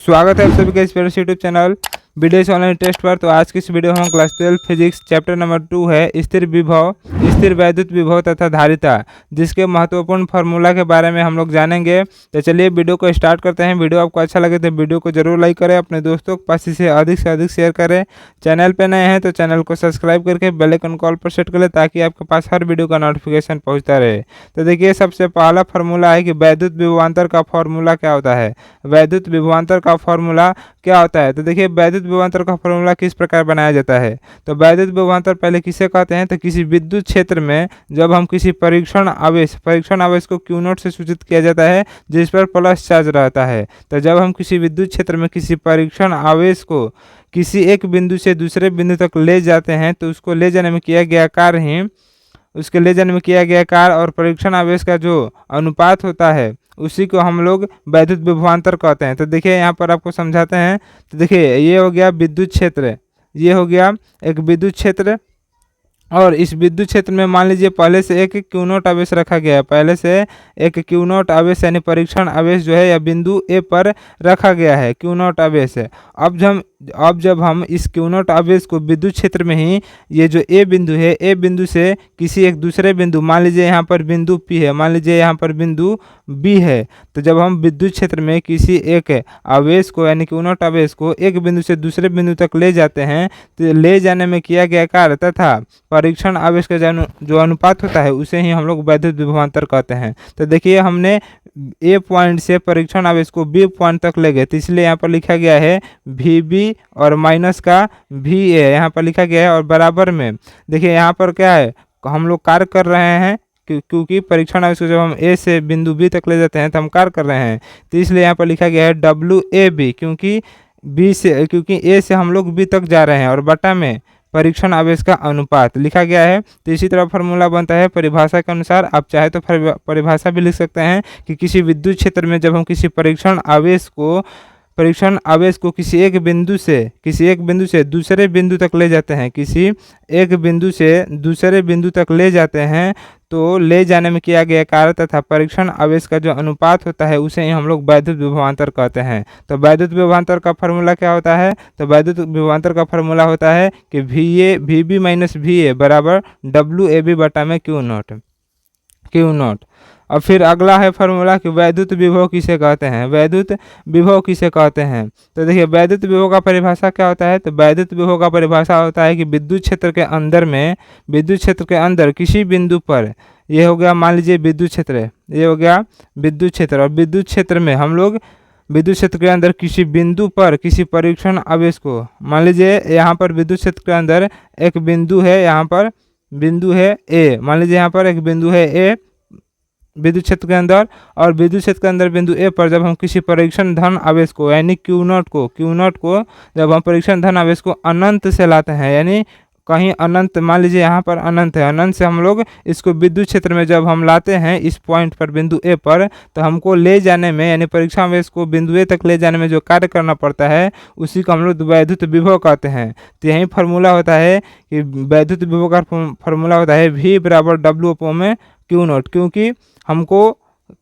स्वागत है आप सभी का इस YouTube channel BDS online test पर। तो आज की इस वीडियो में हम क्लास 12 फिजिक्स चैप्टर नंबर 2 है स्थिर विभव, स्थिर वैद्युत विभव तथा धारिता, जिसके महत्वपूर्ण फार्मूला के बारे में हम लोग जानेंगे। तो चलिए वीडियो को स्टार्ट करते हैं। वीडियो आपको अच्छा लगे तो वीडियो को जरूर लाइक करें, अपने दोस्तों के पास इसे अधिक से अधिक शेयर करें। चैनल पर नए हैं तो चैनल को सब्सक्राइब करके बेल आइकन कॉल पर सेट करें ताकि आपके पास हर वीडियो का नोटिफिकेशन पहुँचता रहे। तो देखिए, सबसे पहला फार्मूला है कि वैद्युत विभवांतर का फार्मूला क्या होता है। वैद्युत विभवांतर का फार्मूला क्या होता है, तो देखिए वैद्युत विभवांतर का फार्मूला किस प्रकार बनाया जाता है। तो वैद्युत विभवांतर पहले किसे कहते हैं, तो किसी विद्युत क्षेत्र में जब हम किसी परीक्षण आवेश को क्यू नॉट से सूचित किया जाता है जिस पर प्लस चार्ज रहता है। तो जब हम किसी विद्युत क्षेत्र में किसी परीक्षण आवेश को किसी एक बिंदु से दूसरे बिंदु तक ले जाते हैं तो उसको ले जाने में किया गया कार्य और परीक्षण आवेश का जो अनुपात होता है उसी को हम लोग वैद्युत विभवांतर कहते हैं। तो देखिए यहाँ पर आपको समझाते हैं। तो देखिए, ये हो गया विद्युत क्षेत्र, ये हो गया एक विद्युत क्षेत्र, और इस विद्युत क्षेत्र में मान लीजिए पहले से एक क्यू नॉट आवेश रखा गया है। पहले से एक क्यू नॉट आवेश यानी परीक्षण आवेश जो है या बिंदु ए पर रखा गया है, क्यू नॉट आवेश है। अब जब हम इस क्यू नॉट आवेश को विद्युत क्षेत्र में ही ये जो ए बिंदु है, ए बिंदु से किसी एक दूसरे बिंदु, मान लीजिए यहाँ पर बिंदु पी है, मान लीजिए यहाँ पर बिंदु बी है। तो जब हम विद्युत क्षेत्र में किसी एक आवेश को यानी क्यू नॉट आवेश को एक बिंदु से दूसरे बिंदु तक ले जाते हैं तो ले जाने में किया गया कार्य तथा परीक्षण आवेश का जो अनुपात होता है उसे ही हम लोग वैद्युत विभवांतर कहते हैं। तो देखिए, हमने ए पॉइंट से परीक्षण आवेश को बी पॉइंट तक ले गए, तो इसलिए यहाँ पर लिखा गया है वी बी और माइनस का वी ए यहाँ पर लिखा गया है। और बराबर में देखिए यहाँ पर क्या है, हम लोग कार्य कर रहे हैं क्योंकि परीक्षण आवेश को जब हम ए से बिंदु बी तक ले जाते हैं तो हम कार्य कर रहे हैं, तो इसलिए यहाँ पर लिखा गया है डब्ल्यू ए बी, क्योंकि ए से हम लोग बी तक जा रहे हैं, और बटा में परीक्षण आवेश का अनुपात लिखा गया है। तो इसी तरह फार्मूला बनता है परिभाषा के अनुसार। आप चाहे तो परिभाषा भी लिख सकते हैं कि किसी विद्युत क्षेत्र में जब हम किसी परीक्षण आवेश को किसी एक बिंदु से दूसरे बिंदु तक ले जाते हैं, किसी एक बिंदु से दूसरे बिंदु तक ले जाते हैं, तो ले जाने में किया गया कार्य तथा परीक्षण आवेश का जो अनुपात होता है उसे ही हम लोग वैद्युत विभवांतर कहते हैं। तो वैद्युत विभवांतर का फार्मूला क्या होता है, तो वैद्युत विभवांतर का फार्मूला होता है कि V B minus V A बराबर डब्ल्यू ए बी बटा में क्यू नॉट। अब फिर अगला है फार्मूला कि वैद्युत विभव किसे कहते हैं। तो देखिए, वैद्युत विभव का परिभाषा क्या होता है, तो वैद्युत विभव का परिभाषा होता है कि विद्युत क्षेत्र के अंदर किसी बिंदु पर, ये हो गया मान लीजिए विद्युत क्षेत्र, ये हो गया विद्युत क्षेत्र, और विद्युत क्षेत्र में हम लोग विद्युत क्षेत्र के अंदर किसी बिंदु पर किसी परीक्षण आवेश को, मान लीजिए यहाँ पर विद्युत क्षेत्र के अंदर एक बिंदु है, यहाँ पर बिंदु है ए, मान लीजिए यहाँ पर एक बिंदु है ए विद्युत क्षेत्र के अंदर, और विद्युत क्षेत्र के अंदर बिंदु ए पर जब हम किसी परीक्षण धन आवेश को यानी क्यू नॉट को जब हम परीक्षण धन आवेश को अनंत से लाते हैं, यानी कहीं अनंत, मान लीजिए यहाँ पर अनंत है, अनंत से हम लोग इसको विद्युत क्षेत्र में जब हम लाते हैं इस पॉइंट पर बिंदु ए पर, तो हमको ले जाने में यानी परीक्षण आवेश को बिंदु ए तक ले जाने में जो कार्य करना पड़ता है उसी को हम लोग वैद्युत विभव कहते हैं। तो यही फार्मूला होता है कि वैद्युत विभव का फार्मूला होता है वी बराबर डब्ल्यू अपॉन में क्यू नॉट, क्योंकि हमको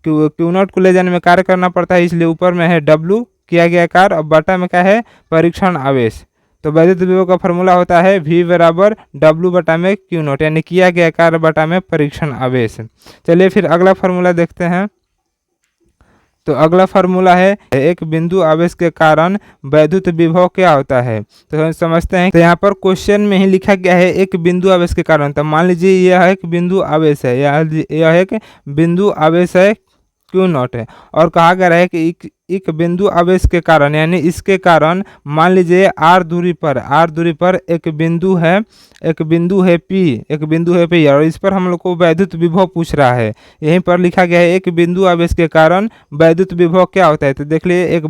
क्यू नॉट को ले जाने में कार्य करना पड़ता है, इसलिए ऊपर में है डब्ल्यू किया गया कार्य और बटा में क्या है परीक्षण आवेश। तो वैद्युत विभव का फार्मूला होता है वी बराबर डब्ल्यू बटा में क्यू नॉट, यानी किया गया कार्य बटा में परीक्षण आवेश। चलिए फिर अगला फार्मूला देखते हैं। तो अगला फार्मूला है एक बिंदु आवेश के कारण वैद्युत विभव क्या होता है। तो समझते हैं। तो यहाँ पर क्वेश्चन में ही लिखा गया है एक बिंदु आवेश के कारण। तो मान लीजिए यह एक बिंदु आवेश है, यह एक बिंदु आवेश है क्यू नॉट है, और कहा गया है कि एक बिंदु आवेश के कारण यानी इसके कारण मान लीजिए आर दूरी पर एक बिंदु है पी, और इस पर हम लोग को वैद्युत विभव पूछ रहा है। यहीं पर लिखा गया है एक बिंदु आवेश के कारण वैद्युत विभव क्या होता है। तो देख लिए, एक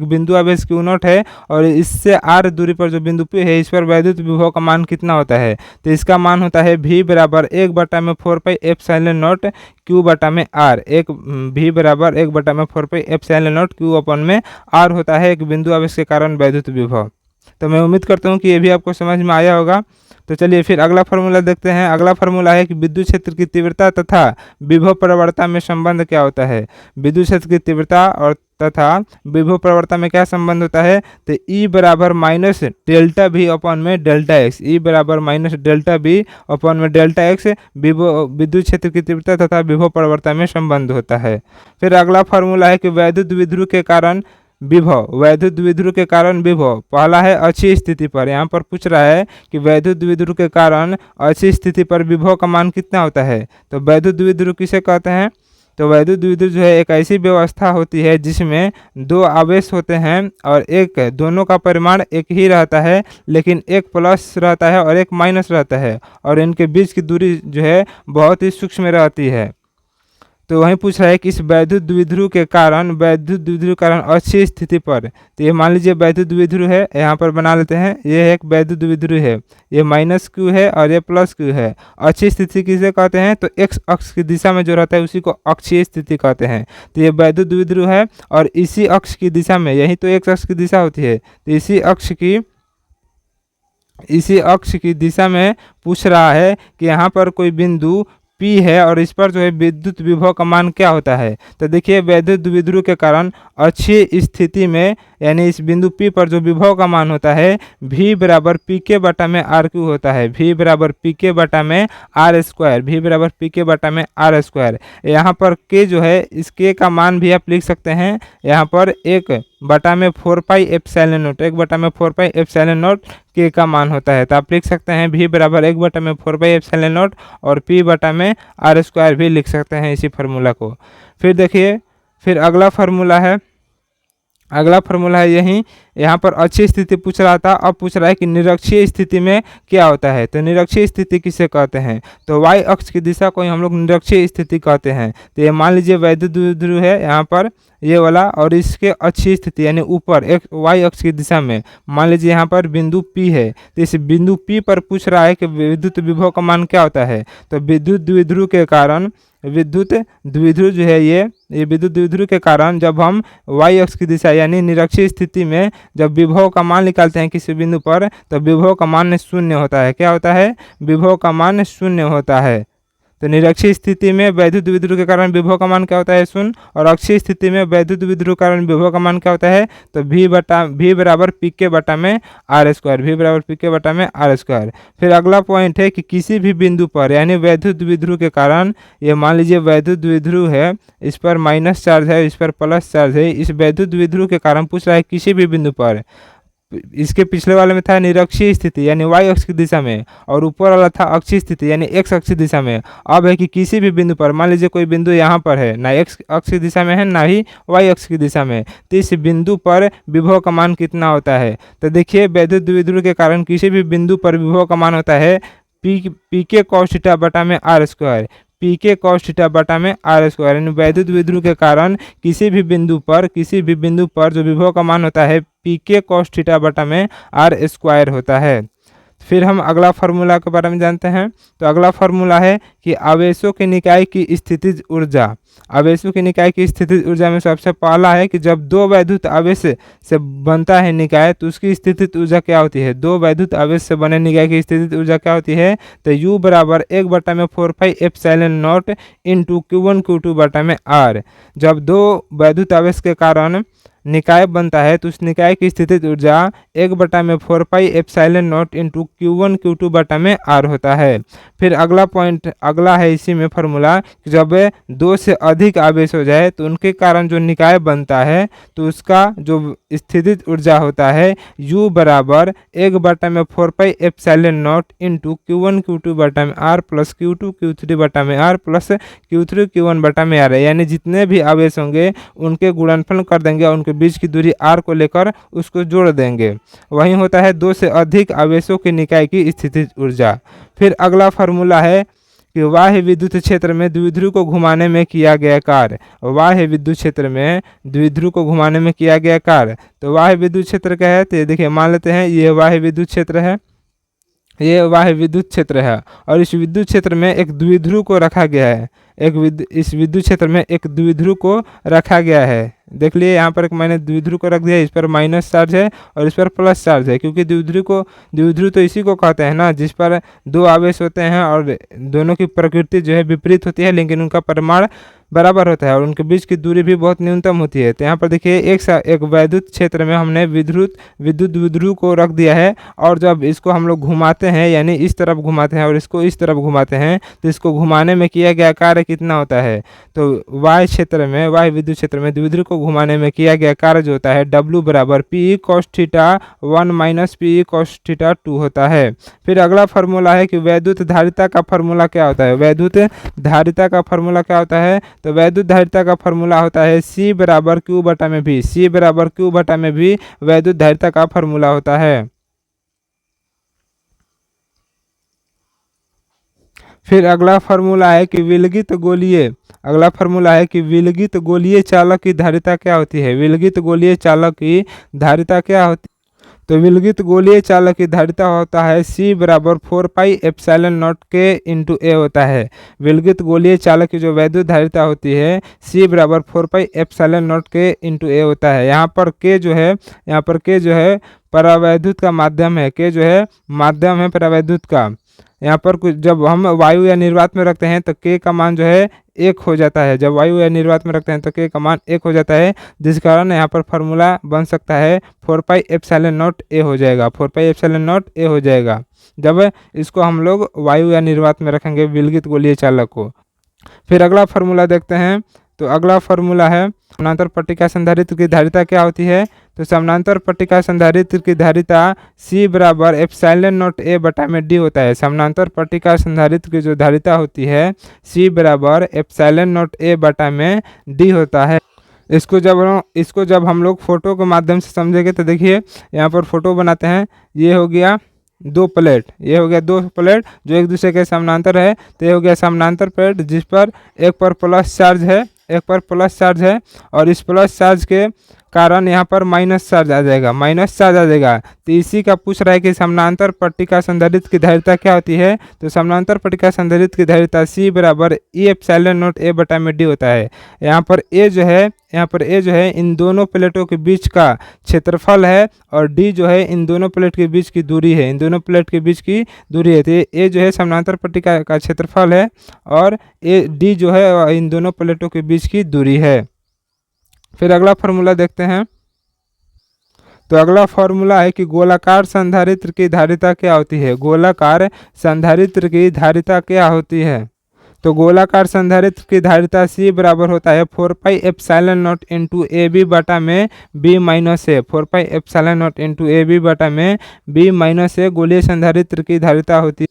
बिंदु आवेश क्यू नॉट है और इससे आर दूरी पर जो बिंदु पी है इस पर वैद्युत विभव का मान कितना होता है। तो इसका मान होता है वी बराबर 1/4πε0 क्यू बटा में आर, वी बराबर 1/4πε0 क्यू अपन में आर होता है एक बिंदु आवेश के कारण वैद्युत विभव। तो मैं उम्मीद करता हूँ कि ये भी आपको समझ में आया होगा। तो चलिए फिर अगला फार्मूला देखते हैं। अगला फार्मूला है कि विद्युत क्षेत्र की तीव्रता तथा विभव प्रवणता में संबंध क्या होता है। विद्युत क्षेत्र की तीव्रता और तथा विभव प्रवणता में क्या संबंध होता है, तो E बराबर माइनस डेल्टा भी अपॉन में डेल्टा एक्स, ई बराबर माइनस डेल्टा बी अपॉन में डेल्टा एक्स विद्युत क्षेत्र की तीव्रता तथा विभव प्रवणता में संबंध होता है। फिर अगला फार्मूला है कि वैद्युत द्विध्रुव के कारण विभव, वैद्युत द्विध्रुव के कारण विभव। पहला है अक्षीय स्थिति पर, यहाँ पर पूछ रहा है कि वैद्युत द्विध्रुव के कारण अक्षीय स्थिति पर विभव का मान कितना होता है। तो वैद्युत द्विध्रुव किसे कहते हैं, तो वैद्युत द्विध्रुव जो है एक ऐसी व्यवस्था होती है जिसमें दो आवेश होते हैं और एक दोनों का परिमाण एक ही रहता है, लेकिन एक प्लस रहता है और एक माइनस रहता है, और इनके बीच की दूरी जो है बहुत ही सूक्ष्म रहती है। तो वहीं पूछ रहा है कि इस वैद्युत द्विध्रुव के कारण अक्षीय स्थिति पर, तो ये मान लीजिए वैद्युत द्विध्रुव है, यहाँ पर बना लेते हैं, ये एक वैद्युत द्विध्रुव है, ये माइनस क्यू है और ये प्लस क्यू है। अक्षीय स्थिति किसे कहते हैं, तो एक्स अक्ष की दिशा में जो रहता है उसी को अक्षीय स्थिति कहते हैं। तो ये वैद्युत द्विध्रुव है और इसी अक्ष की दिशा में, यही तो एक्स अक्ष की दिशा होती है, तो इसी अक्ष की दिशा में पूछ रहा है कि यहाँ पर कोई बिंदु P है और इस पर जो है विद्युत विभव का मान क्या होता है। तो देखिए वैद्युत द्विध्रुव के कारण अक्षीय स्थिति में यानी इस बिंदु P पर जो विभव का मान होता है V बराबर पी के बटा में आर क्यू होता है। V बराबर पी के बटा में आर स्क्वायर, V बराबर पी के बटा में आर स्क्वायर। यहाँ पर K जो है इस K का मान भी आप लिख सकते हैं, यहाँ पर 1/4πε0, 1/4πε0 K का मान होता है। तो आप लिख सकते हैं V बराबर 1/4πε0 और P बटा में आर स्क्वायर भी लिख सकते हैं इसी फार्मूला को। फिर देखिए फिर अगला फार्मूला है यही, यहाँ पर अक्षीय स्थिति पूछ रहा था, अब पूछ रहा है कि निरक्षीय स्थिति में क्या होता है। तो निरक्षीय स्थिति किसे कहते हैं, तो y अक्ष की दिशा को हम लोग निरक्षीय स्थिति कहते हैं। तो ये मान लीजिए वैद्युत द्विध्रुव है यहाँ पर ये वाला, और इसके अक्षीय स्थिति यानी ऊपर एक y अक्ष की दिशा में मान लीजिए यहाँ पर बिंदु P है। तो इस बिंदु P पर पूछ रहा है कि विद्युत विभव का मान क्या होता है। तो विद्युत द्विध्रुव के कारण विद्युत द्विध्रुव जो है ये विद्युत द्विध्रुव के कारण जब हम y अक्ष की दिशा यानी निरक्षीय स्थिति में जब विभव का मान निकालते हैं किसी बिंदु पर, तो विभव का मान शून्य होता है। क्या होता है, विभव का मान शून्य होता है। तो निरक्षीय स्थिति में वैद्युत द्विध्रुव के कारण विभव का मान क्या होता है, शून्य, और अक्षीय स्थिति में वैद्युत द्विध्रुव के कारण विभव का मान क्या होता है, तो V बराबर पी के बटा में आर स्क्वायर, V बराबर पी के बटा में आर स्क्वायर। फिर अगला पॉइंट है कि किसी भी बिंदु पर यानी वैद्युत द्विध्रुव के कारण, ये मान लीजिए वैद्युत द्विध्रुव है, इस पर माइनस चार्ज है, इस पर प्लस चार्ज है, इस वैद्युत द्विध्रुव के कारण पूछ रहा है किसी भी बिंदु पर, इसके पिछले वाले में था निरक्षीय स्थिति यानी y अक्ष की दिशा में, और ऊपर वाला था अक्षीय स्थिति यानी x अक्ष की दिशा में। अब है कि किसी भी बिंदु पर, मान लीजिए कोई बिंदु यहाँ पर है, ना x अक्ष की दिशा में है ना ही y अक्ष की दिशा में, तो इस बिंदु पर विभव का मान कितना होता है। तो देखिए वैद्युत द्विध्रुव के कारण किसी भी बिंदु पर विभव का मान होता है पी के कॉस थीटा बटा में आर स्क्वायर, पी के कॉस थीटा बटा में आर स्क्वायर। यानी वैद्युत द्विध्रुव के कारण किसी भी बिंदु पर जो विभव का मान होता है पी के कॉस थीटा बटा में आर स्क्वायर होता है। फिर हम अगला फार्मूला के बारे में जानते हैं। तो अगला फार्मूला है कि आवेशों के निकाय की स्थितिज ऊर्जा। आवेशों की निकाय की स्थितिज ऊर्जा में सबसे पहला है कि जब दो वैद्युत आवेश से बनता है निकाय तो उसकी स्थितिज ऊर्जा क्या होती है। दो वैद्युत आवेश से बने निकाय की स्थितिज ऊर्जा क्या होती है, तो U बराबर 1/4πε0 इंटू Q1 Q2 बटा में R। जब दो वैद्युत आवेश के कारण निकाय बनता है तो उस निकाय की स्थितिज ऊर्जा 1/4πε0 इंटू Q1 Q2 बटा में R होता है। फिर अगला पॉइंट अगला है इसी में फार्मूला, जब दो से अधिक आवेश हो जाए तो उनके कारण जो निकाय बनता है तो उसका जो स्थितिज ऊर्जा होता है U बराबर 1/4πε0 इंटू Q1 Q2 बटा में R प्लस Q2 Q3 बटा में R प्लस Q3 Q1 बटा में R है। यानी जितने भी आवेश होंगे उनके गुणनफल कर देंगे और उनके बीच की दूरी R को लेकर उसको जोड़ देंगे। वही होता है दो से अधिक आवेशों के निकाय की स्थितिज ऊर्जा। फिर अगला फार्मूला है कि बाह्य विद्युत क्षेत्र में द्विध्रुव को घुमाने में किया गया कार्य। बाह्य विद्युत क्षेत्र में द्विध्रुव को घुमाने में किया गया कार्य। तो बाह्य विद्युत क्षेत्र क्या है, तो देखिए मान लेते हैं ये बाह्य विद्युत क्षेत्र है, ये बाह्य विद्युत क्षेत्र है, और इस विद्युत क्षेत्र में एक द्विध्रुव को रखा गया है। इस विद्युत क्षेत्र में एक द्विध्रुव को रखा गया है, देख लिए यहाँ पर मैंने द्विध्रुव को रख दिया, इस पर माइनस चार्ज है और इस पर प्लस चार्ज है, क्योंकि द्विध्रुव तो इसी को कहते हैं ना जिस पर दो आवेश होते हैं और दोनों की प्रकृति जो है विपरीत होती है, लेकिन उनका परिमाण बराबर होता है और उनके बीच की दूरी भी बहुत न्यूनतम होती है। तो यहाँ पर देखिए एक वैद्युत क्षेत्र में हमने विद्युत द्विध्रुव को रख दिया है, और जब इसको हम लोग घुमाते हैं, यानी इस तरफ घुमाते हैं और इसको इस तरफ घुमाते हैं, तो इसको घुमाने में किया गया कार्य कितना होता है? तो वाय विद्युत क्षेत्र में द्विध्रुव को घुमाने में किया गया कार्य जो होता है W बराबर P cos theta 1 minus P cos theta 2 होता है। फिर अगला फार्मूला है कि वैद्युत धारिता का फार्मूला क्या होता है। वैद्युत धारिता का फार्मूला क्या होता है? तो वैद्युत धारिता का फार्मूला होता है C बराबर Q बटा में V। C बराबर Q बटा में V वैद्युत धारिता का फार्मूला होता है। फिर अगला फार्मूला है कि विलगित गोलीय चालक की धारिता क्या होती है। विलगित गोलीय चालक की धारिता क्या होती है? तो विलगित गोलीय चालक की धारिता होता है C बराबर 4 pi epsilon naught K into A होता है। विलगित गोलीय चालक की जो वैद्युत धारिता होती है C बराबर 4 pi epsilon naught K into A होता है। यहाँ पर K जो है परावैद्युत का माध्यम है। K जो है माध्यम है परावैद्युत का। यहाँ पर कुछ जब हम वायु या निर्वात में रखते हैं तो K का मान जो है 1 हो जाता है। जब वायु या निर्वात में रखते हैं तो K का मान 1 हो जाता है, जिस कारण यहाँ पर फार्मूला बन सकता है 4 पाई एप्सिलॉन नॉट A हो जाएगा। 4 पाई एप्सिलॉन नॉट A हो जाएगा जब इसको हम लोग वायु या निर्वात में रखेंगे विलगित गोलीय चालक को। फिर अगला फार्मूला देखते हैं। तो अगला फार्मूला है समानांतर पट्टिका संधारित्र की धारिता क्या होती है। तो समानांतर पट्टिका संधारित्र की धारिता C बराबर एप्सिलॉन नॉट A बटा में D होता है। समानांतर पट्टिका संधारित्र की जो धारिता होती है C बराबर एप्सिलॉन नॉट A बटा में D होता है। इसको जब हम लोग फोटो के माध्यम से समझेंगे तो देखिए यहाँ पर फोटो बनाते हैं। ये हो गया दो प्लेट जो एक दूसरे के समानांतर है। तो ये हो गया समानांतर प्लेट जिस पर एक पर प्लस चार्ज है और इस प्लस चार्ज के कारण यहाँ पर माइनस चार्ज आ जाएगा। तो इसी का पूछ रहा है कि समानांतर पट्टिका संधारित्र की धारिता क्या होती है। तो समानांतर पट्टिका संधारित्र की धारिता C बराबर E एप्सिलॉन नॉट A बटा में D होता है। यहाँ पर A जो है इन दोनों प्लेटों के बीच का क्षेत्रफल है और D जो है इन दोनों प्लेट के बीच की दूरी है। तो A जो है समानांतर पट्टिका का क्षेत्रफल है और D जो है इन दोनों प्लेटों के बीच की दूरी है। फिर अगला फार्मूला देखते हैं। तो अगला फार्मूला है कि गोलाकार संधारित्र की धारिता क्या होती है। गोलाकार संधारित्र की धारिता क्या होती है। तो गोलाकार संधारित्र की धारिता C बराबर होता है 4 pi epsilon not into AB बटा में B minus A. 4 pi epsilon not into AB बटा में B माइनस ए गोलीय संधारित्र की धारिता होती है।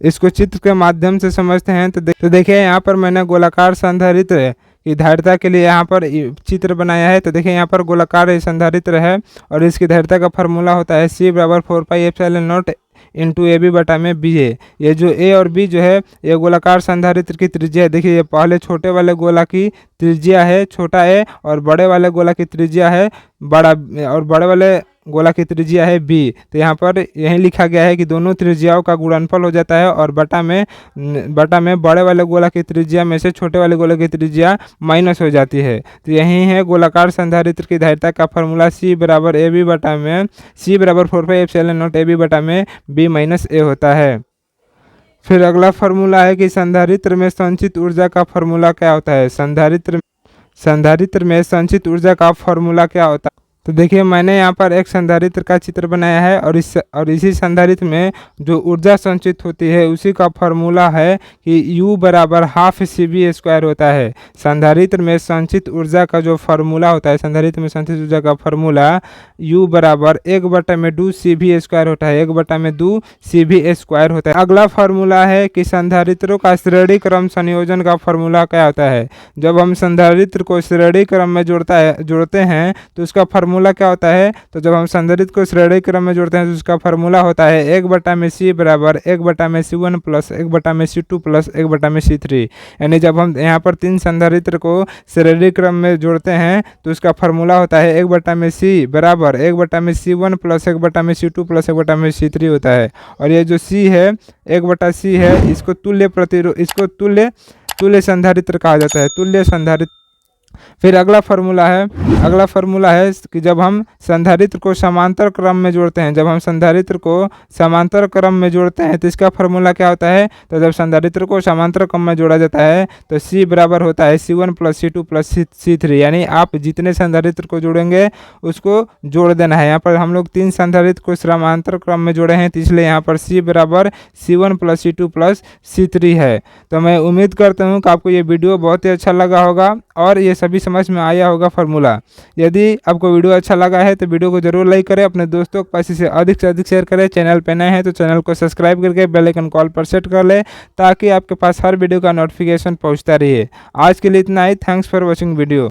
इसको चित्र के माध्यम से समझते हैं। तो देखिए यहाँ पर मैंने गोलाकार संधारित्र की धारिता के लिए यहाँ पर चित्र बनाया है। तो देखिए यहाँ पर गोलाकार संधारित्र है और इसकी धारिता का फार्मूला होता है C बराबर 4 pi epsilon not into AB बटा में B है। ये जो A और B जो है ये गोलाकार संधारित्र की त्रिज्या है। देखिए ये पहले छोटे वाले गोला की त्रिज्या है छोटा A और बड़े वाले गोला की त्रिज्या है बड़ा, और बड़े वाले गोला की त्रिज्या है B। तो यहाँ पर यही लिखा गया है कि दोनों त्रिज्याओं का गुणनफल हो जाता है और बटा में बड़े वाले गोला की त्रिज्या में से छोटे वाले गोला की त्रिज्या माइनस हो जाती है। तो यही है गोलाकार संधारित्र की धारिता का फार्मूला C बराबर 4 पाई एप्सिलॉन नॉट AB बटा में B माइनस A होता है। फिर अगला फार्मूला है कि संधारित्र में संचित ऊर्जा का फार्मूला क्या होता है। संधारित्र में संचित ऊर्जा का फार्मूला क्या होता है। तो देखिए मैंने यहाँ पर एक संधारित्र का चित्र बनाया है और इसी संधारित्र में जो ऊर्जा संचित होती है उसी का फार्मूला है कि U बराबर हाफ CV² होता है। संधारित्र में संचित ऊर्जा का जो फार्मूला होता है, संधारित्र में संचित ऊर्जा का फार्मूला U बराबर 1/2 CV² होता है। 1/2 CV² होता है। अगला फार्मूला है कि संधारित्रों का श्रेणी क्रम संयोजन का फार्मूला क्या होता है। जब हम संधारित्र को श्रेणी क्रम में जोड़ते हैं तो उसका फार्मूला क्या होता है। तो जब हम संधारित्र को श्रेणी क्रम में जोड़ते हैं तो उसका फार्मूला होता है 1/C बराबर 1/C1 plus 1/C2 plus 1/C3। यानी जब हम यहाँ पर 3 संधारित्र को श्रेणी क्रम में जोड़ते हैं तो उसका फार्मूला होता है 1/C बराबर 1/C1 plus 1/C2 plus 1/C3 होता है। और ये जो C है 1/C है इसको तुल्य संधारित्र कहा जाता है। तुल्य संधारित्र फिर अगला फार्मूला है कि जब हम संधारित्र को समांतर क्रम में जोड़ते हैं, जब हम संधारित्र को समांतर क्रम में जोड़ते हैं तो इसका फार्मूला क्या होता है। तो जब संधारित्र को समांतर क्रम में जोड़ा जाता है तो C बराबर होता है C1 + C2 + C3, यानी आप जितने संधारित्र को जोड़ेंगे उसको जोड़ देना है। यहाँ पर हम लोग 3 संधारित्र को समांतर क्रम में जोड़े हैं, तो इसलिए यहाँ पर C बराबर C1 + C2 + C3 है। तो मैं उम्मीद करता हूँ कि आपको ये वीडियो बहुत ही अच्छा लगा होगा और ये सभी समझ में आया होगा फार्मूला। यदि आपको वीडियो अच्छा लगा है तो वीडियो को जरूर लाइक करें, अपने दोस्तों के पास इसे अधिक से अधिक शेयर करें। चैनल पे नए हैं तो चैनल को सब्सक्राइब करके बेल आइकन कॉल पर सेट कर ले ताकि आपके पास हर वीडियो का नोटिफिकेशन पहुंचता रहे। आज के लिए इतना ही। Thanks for watching video.